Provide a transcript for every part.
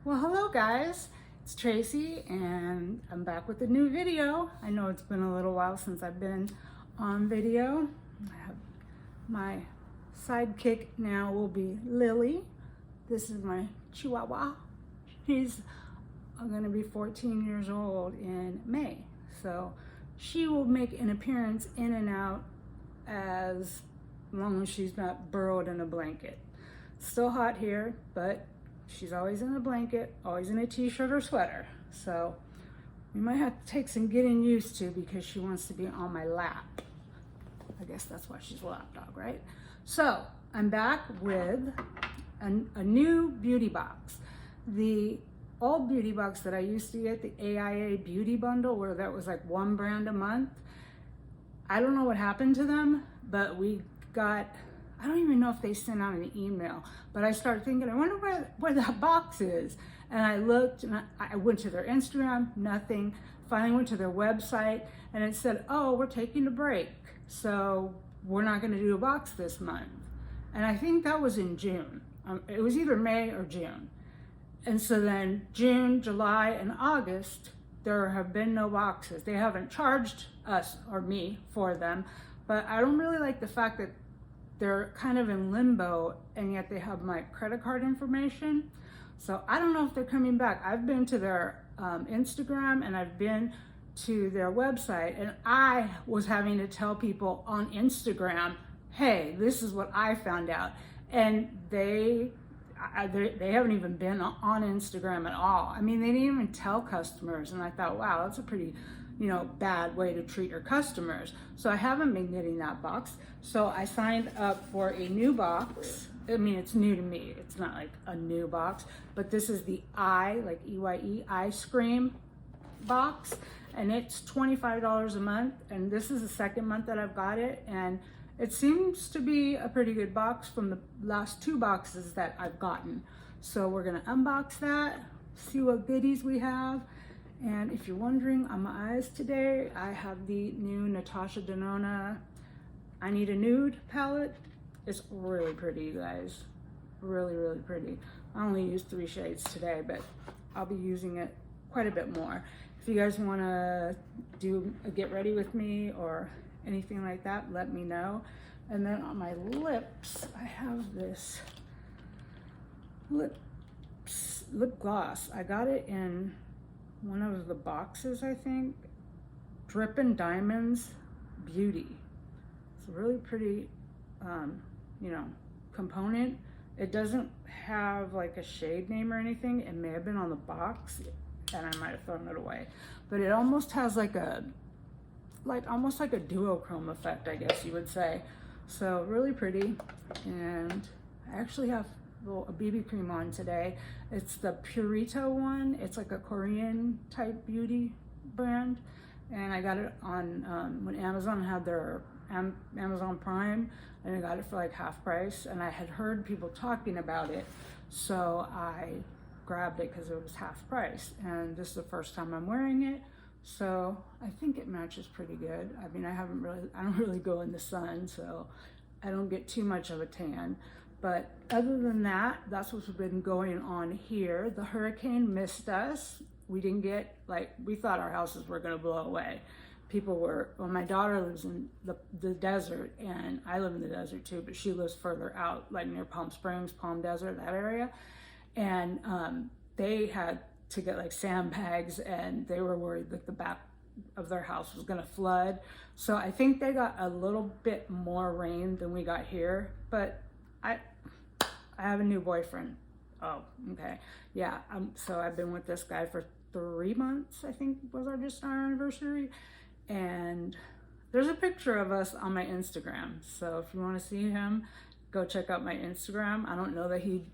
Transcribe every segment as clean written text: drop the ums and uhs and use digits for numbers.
Well, hello guys, it's Tracy and I'm back with a new video. I know it's been a little while since I've been on video. I have my sidekick now will be Lily. This is my Chihuahua. He's going to be 14 years old in May. So she will make an appearance in and out as long as she's not burrowed in a blanket. Still hot here, but she's always in a blanket, always in a t-shirt or sweater. So we might have to take some getting used to because she wants to be on my lap. I guess that's why she's a lap dog, right? So I'm back with a new beauty box. The old beauty box that I used to get, the AIA beauty bundle, where that was like one brand a month. I don't know what happened to them, but we got, I don't even know if they sent out an email, but I started thinking, I wonder where that box is. And I looked and I went to their Instagram, nothing. Finally went to their website and it said, oh, we're taking a break. So we're not gonna do a box this month. And I think that was in June. It was either May or June. And so then June, July, and August, there have been no boxes. They haven't charged us or me for them, but I don't really like the fact that they're kind of in limbo and yet they have my credit card information. So I don't know if they're coming back. I've been to their Instagram and I've been to their website, and I was having to tell people on Instagram, hey, this is what I found out. And they haven't even been on Instagram at all. I mean, they didn't even tell customers. And I thought, wow, that's a pretty, bad way to treat your customers. So I haven't been getting that box. So I signed up for a new box. I mean, it's new to me. It's not like a new box, but this is the like EYE ice cream box, and it's $25 a month. And this is the second month that I've got it. And it seems to be a pretty good box from the last two boxes that I've gotten. So we're gonna unbox that, see what goodies we have. And if you're wondering on my eyes today, I have the new Natasha Denona I Need a Nude palette. It's really pretty, you guys. Really, really pretty. I only used 3 shades today, but I'll be using it quite a bit more. If you guys wanna do a get ready with me or anything like that, let me know. And then on my lips, I have this lip gloss. I got it in one of the boxes, I think. Drippin' Diamonds Beauty. It's a really pretty, component. It doesn't have like a shade name or anything. It may have been on the box and I might have thrown it away. But it almost has almost like a duochrome effect, I guess you would say. So really pretty. And I actually have a BB cream on today. It's the Purito one. It's like a Korean type beauty brand. And I got it on when Amazon had their Amazon Prime, and I got it for like half price. And I had heard people talking about it, so I grabbed it because it was half price. And this is the first time I'm wearing it. So I think it matches pretty good. I mean, I don't really go in the sun, so I don't get too much of a tan. But other than that, that's what's been going on here. The hurricane missed us. We didn't get, we thought our houses were gonna blow away. My daughter lives in the desert, and I live in the desert too, but she lives further out, like near Palm Springs, Palm Desert, that area. And they had to get like sandbags, and they were worried that the back of their house was gonna flood. So I think they got a little bit more rain than we got here, but I have a new boyfriend. Oh, okay. Yeah, so I've been with this guy for 3 months, I think was our anniversary. And there's a picture of us on my Instagram. So if you wanna see him, go check out my Instagram. I don't know that he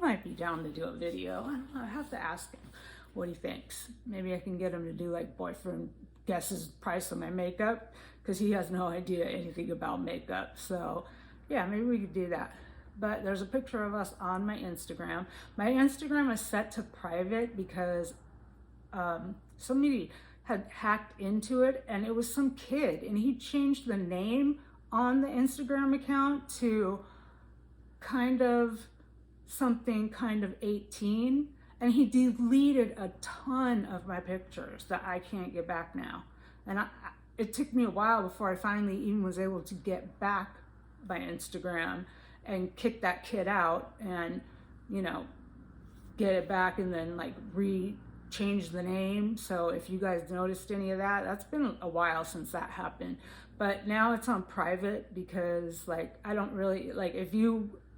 might be down to do a video. I don't know, I have to ask him what he thinks. Maybe I can get him to do like boyfriend guesses price on my makeup, because he has no idea anything about makeup. So yeah, maybe we could do that. But there's a picture of us on my Instagram. My Instagram is set to private because somebody had hacked into it, and it was some kid, and he changed the name on the Instagram account to kind of something kind of 18, And he deleted a ton of my pictures that I can't get back now. And it took me a while before I finally even was able to get back my Instagram and kick that kid out and, you know, get it back and then like change the name. So if you guys noticed any of that, that's been a while since that happened. But now it's on private because like I don't really like, if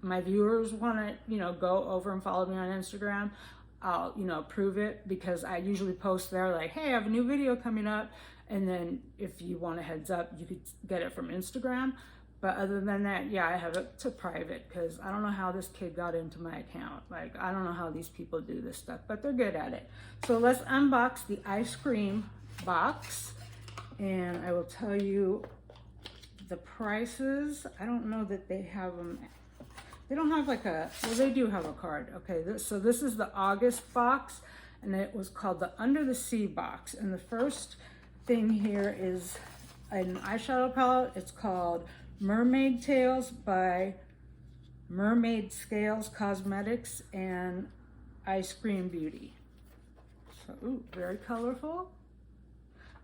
my viewers want to, you know, go over and follow me on Instagram, I'll, you know, approve it, because I usually post there like, hey, I have a new video coming up. And then if you want a heads up, you could get it from Instagram. But other than that, yeah, I have it to private because I don't know how this kid got into my account. Like, I don't know how these people do this stuff, but they're good at it. So let's unbox the ice cream box, and I will tell you the prices. I don't know that they have them. They don't have like well, they do have a card. Okay, so this is the August box, and it was called the Under the Sea box. And the first thing here is an eyeshadow palette. It's called Mermaid Tales by Mermaid Scales Cosmetics and Ice Cream Beauty. So, ooh, very colorful.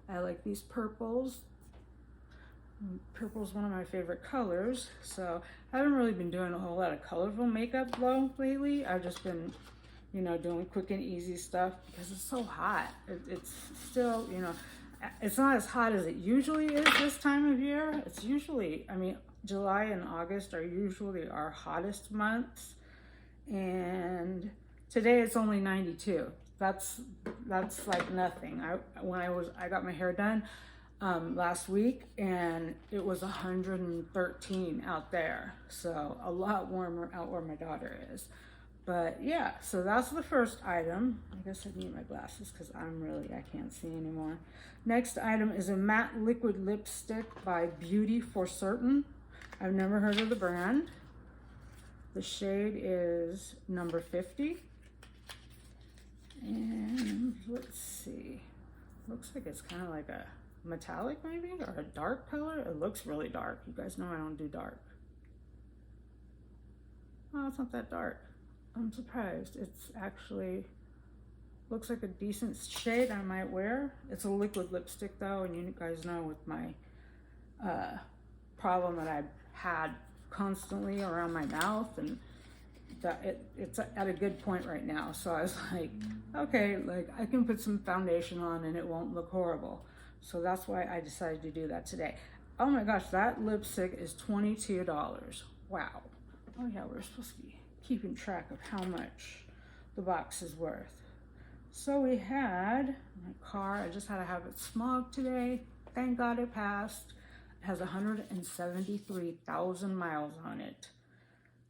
I like these purples. Purple is one of my favorite colors. So I haven't really been doing a whole lot of colorful makeup though lately. I've just been, you know, doing quick and easy stuff because it's so hot. It's still, you know, it's not as hot as it usually is this time of year. It's usually, I mean, July and August are usually our hottest months. And today it's only 92. That's like nothing. I got my hair done last week, and it was 113 out there. So a lot warmer out where my daughter is. But yeah, so that's the first item. I guess I need my glasses because I can't see anymore. Next item is a matte liquid lipstick by Beauty for Certain. I've never heard of the brand. The shade is number 50. And let's see. Looks like it's kind of like a metallic maybe, or a dark color. It looks really dark. You guys know I don't do dark. Oh, it's not that dark. I'm surprised. It's actually looks like a decent shade I might wear. It's a liquid lipstick though, and you guys know with my problem that I've had constantly around my mouth, and that it's at a good point right now. So I was like, okay, like I can put some foundation on and it won't look horrible. So that's why I decided to do that today. Oh my gosh, that lipstick is $22. Wow. Oh yeah, we're supposed to be keeping track of how much the box is worth. So we had my car. I just had to have it smogged today. Thank God it passed. It has 173,000 miles on it.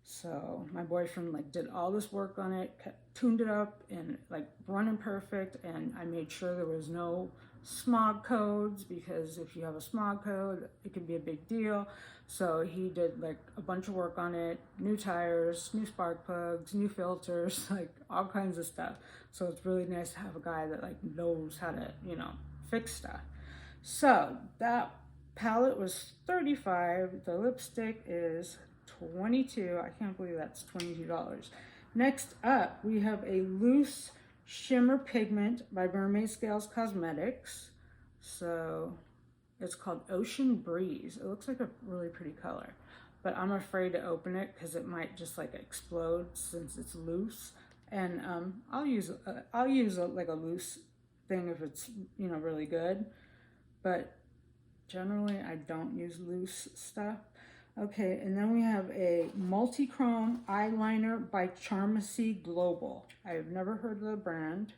So my boyfriend like did all this work on it, tuned it up, and like running perfect. And I made sure there was no smog codes, because if you have a smog code, it can be a big deal. So he did like a bunch of work on it, new tires, new spark plugs, new filters, like all kinds of stuff. So it's really nice to have a guy that like knows how to, you know, fix stuff. So that palette was $35. The lipstick is $22. I can't believe that's $22. Next up, we have a loose shimmer pigment by Mermaid Scales Cosmetics. So it's called Ocean Breeze. It looks like a really pretty color, but I'm afraid to open it because it might just like explode since it's loose. And I'll use like a loose thing if it's, you know, really good, but generally I don't use loose stuff. Okay, and then we have a multi-chrome eyeliner by Charmacy Global. I've never heard of the brand.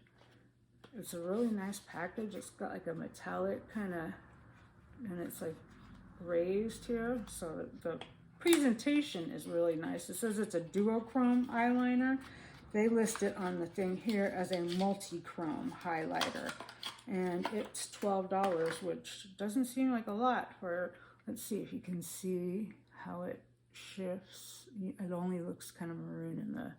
It's a really nice package. It's got like a metallic kind of, and it's like raised here. So the presentation is really nice. It says it's a duochrome eyeliner. They list it on the thing here as a multi-chrome highlighter. And it's $12, which doesn't seem like a lot for, let's see if you can see how it shifts. It only looks kind of maroon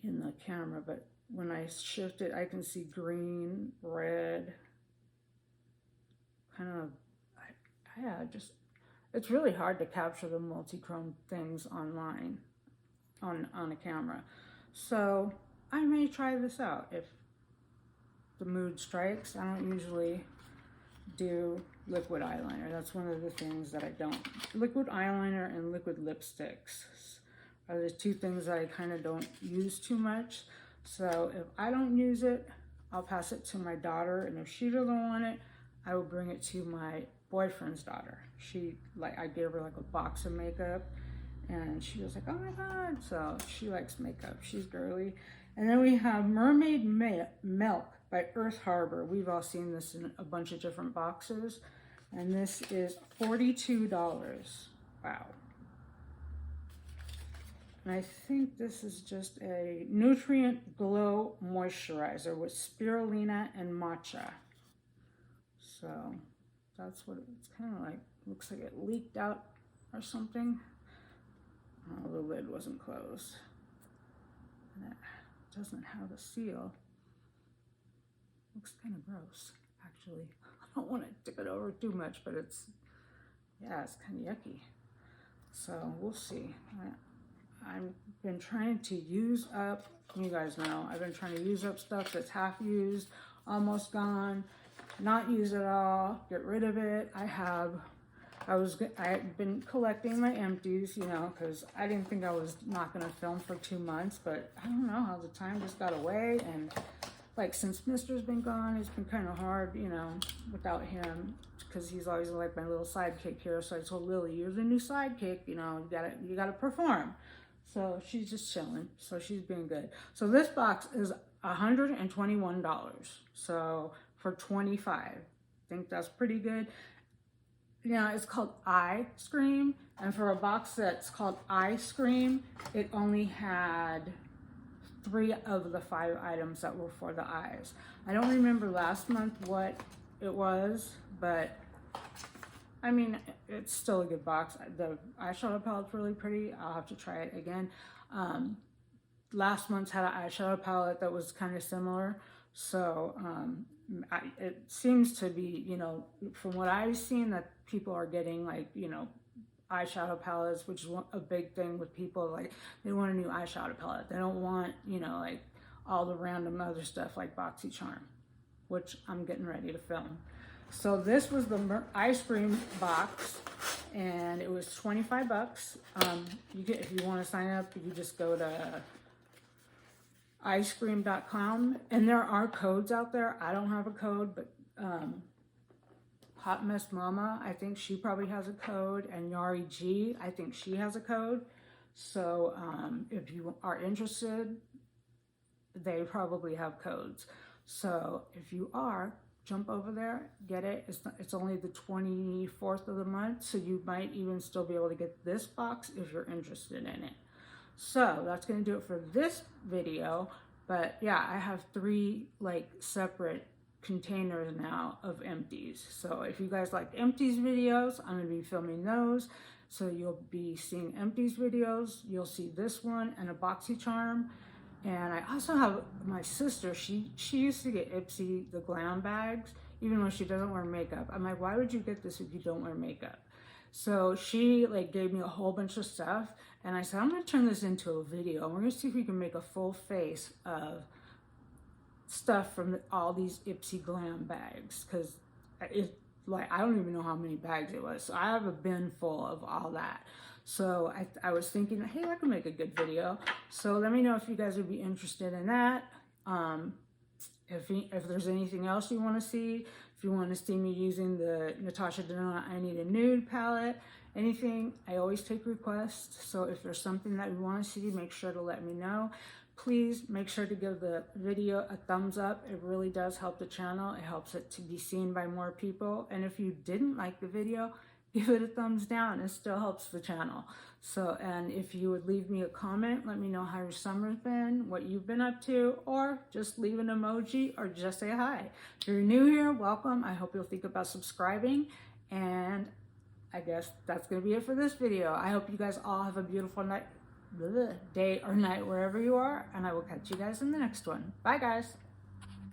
in the camera, but when I shift it, I can see green, red, kind of, yeah, just, it's really hard to capture the multi-chrome things online on a camera. So I may try this out if the mood strikes. I don't usually do liquid eyeliner. That's one of the things that I don't. Liquid eyeliner and liquid lipsticks are the two things that I kind of don't use too much. So if I don't use it, I'll pass it to my daughter, and if she doesn't want it, I will bring it to my boyfriend's daughter. I gave her like a box of makeup, and she was like, oh my God. So she likes makeup. She's girly. And then we have Mermaid Milk by Earth Harbor. We've all seen this in a bunch of different boxes. And this is $42. Wow. And I think this is just a Nutrient Glow Moisturizer with spirulina and matcha. So that's what it's kind of like. Looks like it leaked out or something. Oh, the lid wasn't closed. And it doesn't have a seal. Looks kind of gross, actually. I don't want to tip it over too much, but it's kind of yucky. So we'll see. I've been trying to use up, you guys know, I've been trying to use up stuff that's half used, almost gone, not use it all, get rid of it. I had been collecting my empties, you know, because I didn't think I was not going to film for 2 months, but I don't know how the time just got away. And like, since Mister's been gone, it's been kind of hard, you know, without him, because he's always like my little sidekick here. So I told Lily, you're the new sidekick, you know, you gotta perform. So she's just chilling. So she's being good. So this box is $121. So for $25, I think that's pretty good. Now it's called Eye Scream, and for a box that's called Eye Scream, it only had 3 of the 5 items that were for the eyes. I don't remember last month what it was, but I mean, it's still a good box. The eyeshadow palette's really pretty. I'll have to try it again. Last month's had an eyeshadow palette that was kind of similar. So it seems to be, you know, from what I've seen, that people are getting like, you know, eyeshadow palettes, which is a big thing with people. Like, they want a new eyeshadow palette. They don't want, you know, like all the random other stuff like BoxyCharm, which I'm getting ready to film. So this was the ice cream box, and it was 25 bucks. If you want to sign up, you just go to icecream.com, and there are codes out there. I don't have a code, but Hot Mess Mama, I think she probably has a code, and Yari G, I think she has a code. So if you are interested, they probably have codes. So if you are, jump over there, get it. It's only the 24th of the month, so you might even still be able to get this box if you're interested in it. So that's going to do it for this video. But yeah, I have 3 like separate containers now of empties. So if you guys like empties videos, I'm going to be filming those. So you'll be seeing empties videos. You'll see this one and a BoxyCharm. And I also have my sister, she used to get Ipsy, the glam bags, even though she doesn't wear makeup. I'm like, why would you get this if you don't wear makeup? So she like gave me a whole bunch of stuff, and I said, I'm gonna turn this into a video. We're gonna see if we can make a full face of stuff from all these Ipsy glam bags, because it, like, I don't even know how many bags it was. So I have a bin full of all that. So I was thinking, hey, I could make a good video. So let me know if you guys would be interested in that. If there's anything else you want to see, if you want to see me using the Natasha Denona I Need a Nude palette, anything, I always take requests. So if there's something that you want to see, make sure to let me know. Please make sure to give the video a thumbs up. It really does help the channel. It helps it to be seen by more people. And if you didn't like the video, give it a thumbs down. It still helps the channel. So, and if you would leave me a comment, let me know how your summer's been, what you've been up to, or just leave an emoji or just say hi. If you're new here, welcome. I hope you'll think about subscribing. And I guess that's going to be it for this video. I hope you guys all have a beautiful night, day or night, wherever you are. And I will catch you guys in the next one. Bye, guys.